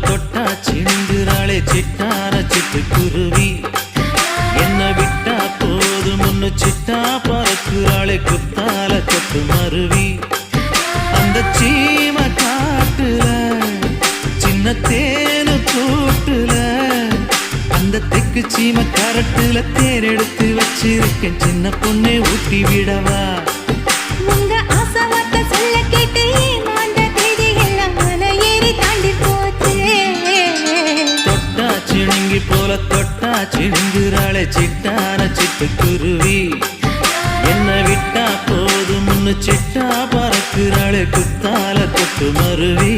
தொட்டா சிந்துறாளே சிட்டார சிட்டுக்குருவி. என்ன விட்டா போதும் ஒன்னு சிட்டா பறக்குறாளே குத்தால கொட்டு மருவி. அந்த சீம காட்டுல சின்ன தேனு கூட்டுல அந்த தெக்கு சீம கரட்டுல தேர் எடுத்து வச்சிருக்கேன் சின்ன பொண்ணே ஊட்டி விடவா. உங்க ஆசவார்த்தை சொல்ல கேட்டு ஏமாந்த தேதி எல்லாம் மலை ஏறி தாண்டி போச்சு. தொட்டா சிணுங்கி போல தொட்டா சிணுங்குறாளே சிட்டான சிட்டுக்குருவி. என்ன விட்டா போதும் முன்னு சிட்டா பறக்குறாளே குத்தால கொட்டு மருவி.